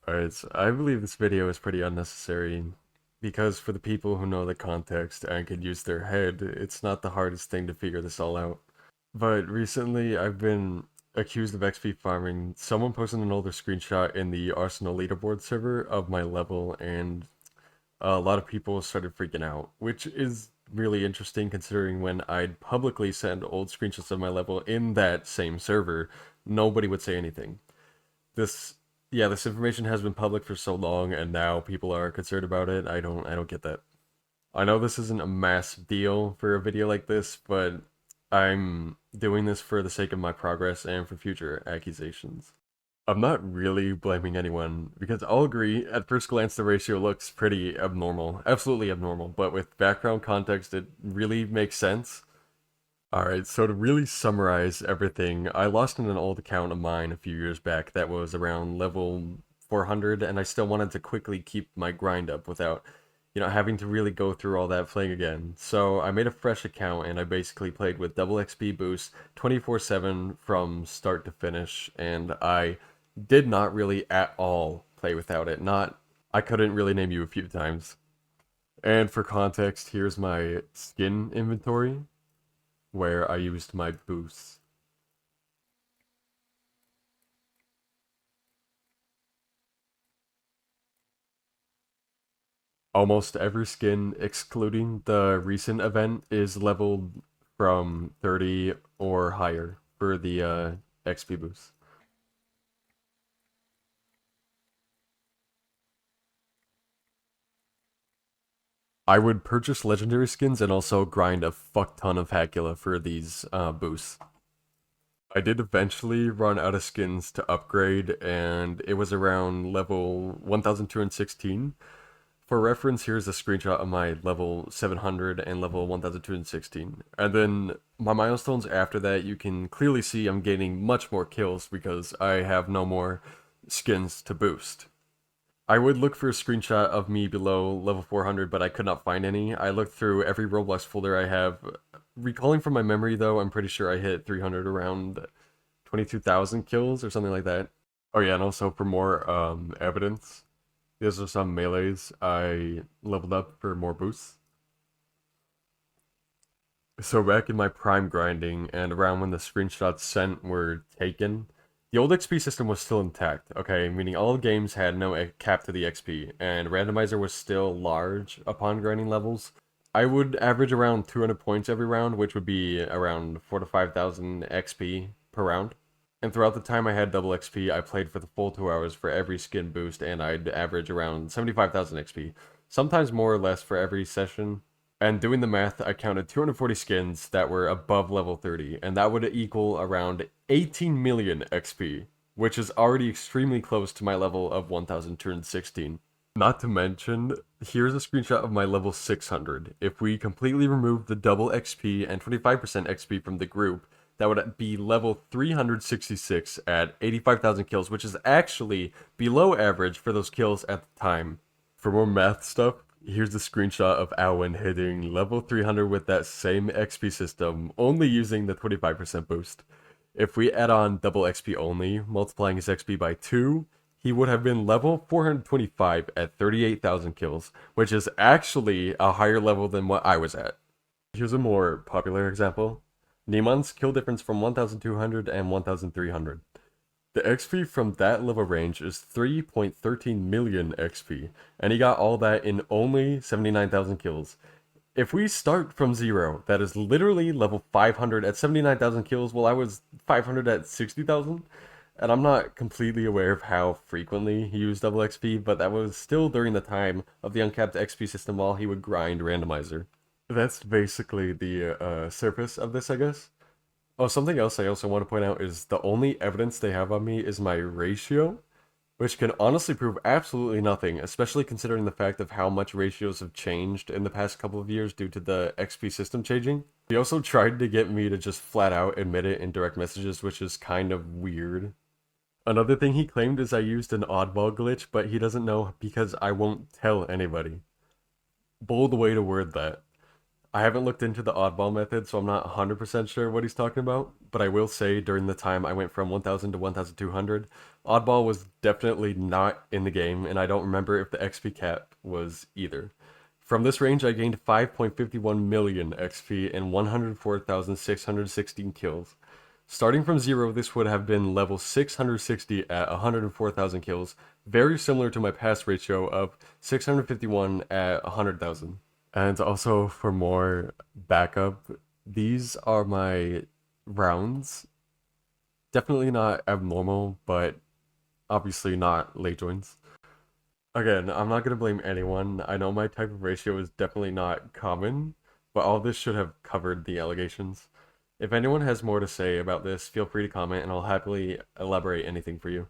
Alright, so I believe this video is pretty unnecessary because for the people who know the context and can use their head, it's not the hardest thing to figure this all out. But recently, I've been accused of XP farming. Someone posted an older screenshot in the Arsenal leaderboard server of my level, and a lot of people started freaking out, which is really interesting considering when I'd publicly send old screenshots of my level in that same server, nobody would say anything. This this information has been public for so long and now people are concerned about it. I don't get that. I know this isn't a massive deal for a video like this, but I'm doing this for the sake of my progress and for future accusations. I'm not really blaming anyone because I'll agree at first glance the ratio looks pretty abnormal, absolutely abnormal, but with background context it really makes sense. Alright, so to really summarize everything, I lost in an old account of mine a few years back that was around level 400, and I still wanted to quickly keep my grind up without, having to really go through all that playing again. So I made a fresh account, and I basically played with double XP boost 24/7 from start to finish, and I did not really at all play without it. I couldn't really name you a few times. And for context, here's my skin inventory where I used my boosts. Almost every skin, excluding the recent event, is leveled from 30 or higher for the XP boost. I would purchase legendary skins and also grind a fuck ton of Hacula for these boosts. I did eventually run out of skins to upgrade, and it was around level 1216. For reference, here's a screenshot of my level 700 and level 1216. And then my milestones after that, you can clearly see I'm gaining much more kills because I have no more skins to boost. I would look for a screenshot of me below level 400, but I could not find any. I looked through every Roblox folder I have. Recalling from my memory, though, I'm pretty sure I hit 300 around 22,000 kills or something like that. Oh yeah, and also for more evidence, these are some melees I leveled up for more boosts. So back in my prime grinding and around when the screenshots sent were taken, the old XP system was still intact, okay? Meaning all games had no cap to the XP, and randomizer was still large upon grinding levels. I would average around 200 points every round, which would be around 4 to 5,000 XP per round. And throughout the time I had double XP, I played for the full 2 hours for every skin boost, and I'd average around 75,000 XP. Sometimes more or less for every session. And doing the math, I counted 240 skins that were above level 30, and that would equal around 18 million XP, which is already extremely close to my level of 1216. Not to mention, here's a screenshot of my level 600. If we completely remove the double XP and 25% XP from the group, that would be level 366 at 85,000 kills, which is actually below average for those kills at the time. For more math stuff, here's a screenshot of Alwyn hitting level 300 with that same XP system, only using the 25% boost. If we add on double XP only, multiplying his XP by 2, he would have been level 425 at 38,000 kills, which is actually a higher level than what I was at. Here's a more popular example. Niemann's kill difference from 1200 and 1300. The XP from that level range is 3.13 million XP, and he got all that in only 79,000 kills. If we start from 0, that is literally level 500 at 79,000 kills, while I was 500 at 60,000. And I'm not completely aware of how frequently he used double XP, but that was still during the time of the uncapped XP system while he would grind randomizer. That's basically the surface of this, I guess. Oh, something else I also want to point out is the only evidence they have on me is my ratio, which can honestly prove absolutely nothing, especially considering the fact of how much ratios have changed in the past couple of years due to the XP system changing. He also tried to get me to just flat out admit it in direct messages, which is kind of weird. Another thing he claimed is I used an oddball glitch, but he doesn't know because I won't tell anybody. Bold way to word that. I haven't looked into the oddball method, so I'm not 100% sure what he's talking about, but I will say during the time I went from 1000 to 1200, oddball was definitely not in the game, and I don't remember if the XP cap was either. From this range, I gained 5.51 million XP and 104,616 kills. Starting from zero, this would have been level 660 at 104,000 kills, very similar to my pass ratio of 651 at 100,000. And also for more backup, these are my rounds. Definitely not abnormal, but obviously not late joins. Again, I'm not gonna blame anyone. I know my type of ratio is definitely not common, but all this should have covered the allegations. If anyone has more to say about this, feel free to comment and I'll happily elaborate anything for you.